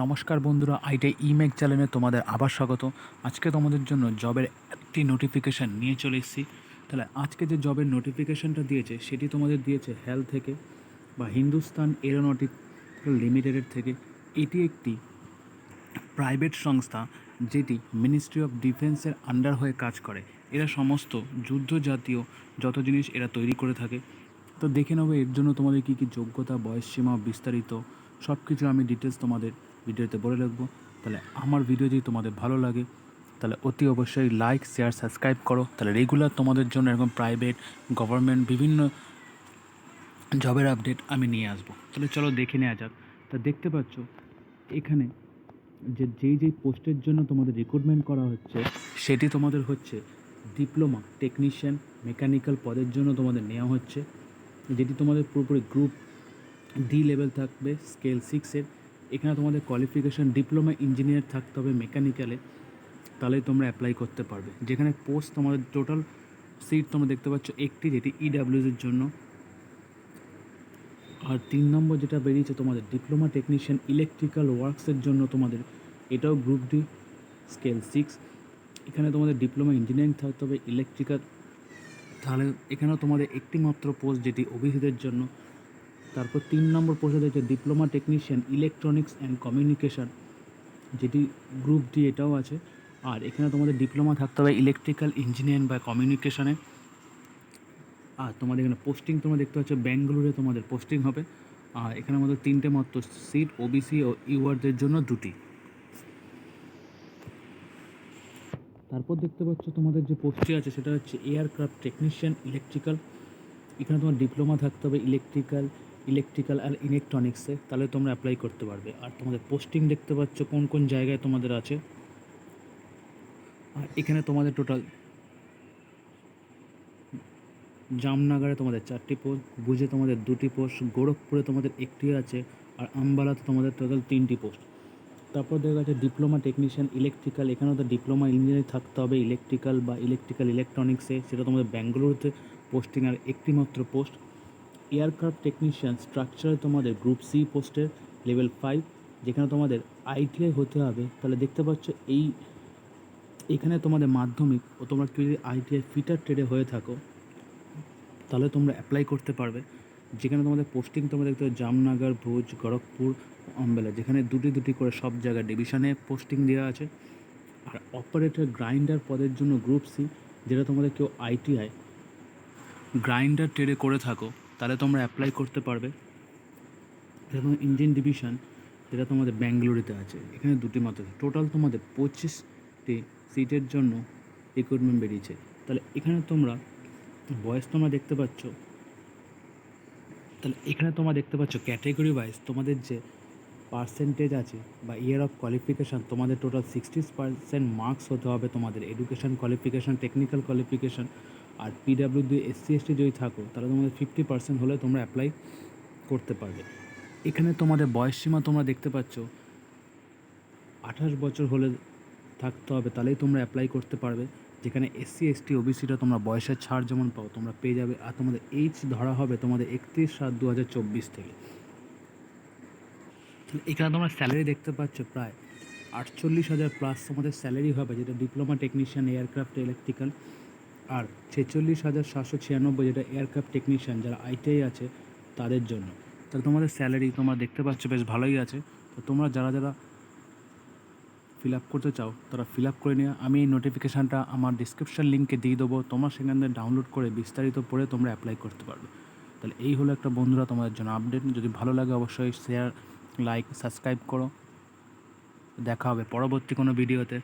নমস্কার বন্ধুরা, আইটিআই ইমেক চ্যানেলে তোমাদের আবার স্বাগত। আজকে তোমাদের জন্য জবের একটি নোটিফিকেশান নিয়ে চলে এসেছি। তাহলে আজকে যে জবের নোটিফিকেশানটা দিয়েছে সেটি তোমাদের দিয়েছে হেলথ থেকে বা হিন্দুস্তান এরোনটিক্যাল লিমিটেডের থেকে। এটি একটি প্রাইভেট সংস্থা যেটি মিনিস্ট্রি অফ ডিফেন্সের আন্ডার হয়ে কাজ করে। এরা সমস্ত যুদ্ধ জাতীয় যত জিনিস এরা তৈরি করে থাকে। তো দেখে নেবো এর জন্য তোমাদের কী কী যোগ্যতা, বয়সসীমা, বিস্তারিত সব কিছু আমি ডিটেলস তোমাদের ভিডিওতে বলে রাখবো। তাহলে আমার ভিডিও যদি তোমাদের ভালো লাগে তাহলে অতি অবশ্যই লাইক, শেয়ার, সাবস্ক্রাইব করো। তাহলে রেগুলার তোমাদের জন্য এরকম প্রাইভেট, গভর্নমেন্ট বিভিন্ন জবের আপডেট আমি নিয়ে আসবো। তাহলে চলো দেখে নেওয়া যাক। তা দেখতে পাচ্ছ এখানে যেই পোস্টের জন্য তোমাদের রিক্রুটমেন্ট করা হচ্ছে সেটি তোমাদের হচ্ছে ডিপ্লোমা টেকনিশিয়ান মেকানিক্যাল পদের জন্য তোমাদের নেওয়া হচ্ছে, যেটি তোমাদের পুরোপুরি গ্রুপ ডি লেভেল থাকবে, স্কেল 6-এর। এখানে তোমাদের কোয়ালিফিকেশান ডিপ্লোমা ইঞ্জিনিয়ার থাকতে হবে মেকানিক্যালে, তাহলেই তোমরা অ্যাপ্লাই করতে পারবে। যেখানে পোস্ট তোমাদের টোটাল সিট তোমরা দেখতে পাচ্ছ একটি, যেটি ইডাব্লিউএসের জন্য। আর 3 নম্বর যেটা বেরিয়েছে তোমাদের ডিপ্লোমা টেকনিশিয়ান ইলেকট্রিক্যাল ওয়ার্কসের জন্য তোমাদের, এটাও গ্রুপ ডি স্কেল 6। এখানে তোমাদের ডিপ্লোমা ইঞ্জিনিয়ারিং থাকতে হবে ইলেকট্রিক্যাল, তাহলে এখানেও তোমাদের একটি মাত্র পোস্ট যেটি ওবিসিদের জন্য। তারপর 3 নম্বর পোস্টে দেখছে diploma technician electronics and communication, যেটি গ্রুপ ডি, এটাও আছে। আর এখানে তোমাদের ডিপ্লোমা থাকতে হবে ইলেকট্রিক্যাল ইঞ্জিনিয়ারিং বা কমিউনিকেশানে। আর তোমাদের এখানে পোস্টিং তোমরা দেখতে পাচ্ছ ব্যাঙ্গালোরে তোমাদের পোস্টিং হবে। আর এখানে আমাদের 3টে মাত্র সিট, ওবিসি ও ইউআরদের জন্য 2টি। তারপর দেখতে পাচ্ছ তোমাদের যে পোস্টটি আছে সেটা হচ্ছে এয়ারক্রাফট টেকনিশিয়ান ইলেকট্রিক্যাল। এখানে তোমার ডিপ্লোমা থাকতে হবে ইলেকট্রিক্যাল আর ইলেকট্রনিক্সে, তাহলে তোমরা অ্যাপ্লাই করতে পারবে। আর তোমাদের পোস্টিং দেখতে পাচ্ছ কোন কোন জায়গায় তোমাদের আছে। আর এখানে তোমাদের টোটাল জামনগরে তোমাদের 4টি পোস্ট, ভুজে তোমাদের 2টি পোস্ট, গোরখপুরে তোমাদের 1টি আছে, আর আম্বালাতে তোমাদের টোটাল 3টি পোস্ট। তারপর দেখা যাচ্ছে ডিপ্লোমা টেকনিশিয়ান ইলেকট্রিক্যাল, এখানেও তো ডিপ্লোমা ইঞ্জিনিয়ারিং থাকতে হবে ইলেকট্রিক্যাল বা ইলেকট্রিক্যাল ইলেকট্রনিক্সে, সেটা তোমাদের ব্যাঙ্গালুরুতে পোস্টিং আর একটি মাত্র পোস্ট। এয়ারক্রাফট টেকনিশিয়ান স্ট্রাকচারে তোমাদের গ্রুপ সি পোস্টের লেভেল 5, যেখানে তোমাদের আইটিআই হতে হবে। তাহলে দেখতে পাচ্ছ এখানে তোমাদের মাধ্যমিক ও তোমরা কেউ যদি আইটিআই ফিটার ট্রেডে হয়ে থাকো তাহলে তোমরা অ্যাপ্লাই করতে পারবে। যেখানে তোমাদের পোস্টিং তোমরা দেখতে পাবে জামনগর, ভুজ, গোরখপুর, আম্বালা, যেখানে দুটি করে সব জায়গায় ডিভিশনে পোস্টিং দেওয়া আছে। আর অপারেটর গ্রাইন্ডার পদের জন্য গ্রুপ সি, যেটা তোমাদের কেউ আইটিআই গ্রাইন্ডার ট্রেডে করে থাকো তাহলে তোমরা অ্যাপ্লাই করতে পারবে। যেমন ইঞ্জিন ডিভিশন, যেটা তোমাদের ব্যাঙ্গালোরিতে আছে, এখানে 2টি মাত্র। টোটাল তোমাদের 25টি সিটের জন্য রিক্রুটমেন্ট বেরিয়েছে। তাহলে এখানে তোমরা বয়স তোমরা দেখতে পাচ্ছ, তাহলে এখানে তোমরা দেখতে পাচ্ছ ক্যাটেগরি ওয়াইজ তোমাদের যে পার্সেন্টেজ আছে বা ইয়ার অফ কোয়ালিফিকেশান, তোমাদের টোটাল 60% মার্কস হতে হবে তোমাদের এডুকেশান কোয়ালিফিকেশান, টেকনিক্যাল কোয়ালিফিকেশান। আর পিডাব্লিউডি, এসসি, এসটি যদি থাকো তাহলে তোমাদের 50% হলে তোমরা অ্যাপ্লাই করতে পারবে। এখানে তোমাদের বয়সসীমা তোমরা দেখতে পাচ্ছ 28 বছর হলে থাকতে হবে, তাহলেই তোমরা অ্যাপ্লাই করতে পারবে। যেখানে এসসি, এসটি, ওবিসিটা তোমরা বয়সের ছাড় যেমন পাও তোমরা পেয়ে যাবে। আর তোমাদের এইজ ধরা হবে তোমাদের 31/7/2024 থেকে। এখানে তোমরা স্যালারি দেখতে পাচ্ছ প্রায় 48,000 প্লাস তোমাদের স্যালারি হবে, যেটা ডিপ্লোমা টেকনিশিয়ান এয়ারক্রাফট ইলেকট্রিক্যাল। আর 46,796 যেটা এয়ারক্রাফট টেকনিশিয়ান যারা আইটিআই আছে তাদের জন্য। তাহলে তোমাদের স্যালারি তোমরা দেখতে পাচ্ছ বেশ ভালোই আছে। তো তোমরা যারা যারা ফিল আপ করতে চাও তারা ফিল আপ করে নিও। আমি এই নোটিফিকেশানটা আমার ডিসক্রিপশান লিঙ্কে দিয়ে দেবো, তোমরা সেখান থেকে ডাউনলোড করে বিস্তারিত পড়ে তোমরা অ্যাপ্লাই করতে পারবে। তাহলে এই হলো একটা বন্ধুরা তোমাদের জন্য আপডেট। যদি ভালো লাগে অবশ্যই শেয়ার, লাইক, সাবস্ক্রাইব করো। দেখা হবে পরবর্তী কোনো ভিডিওতে।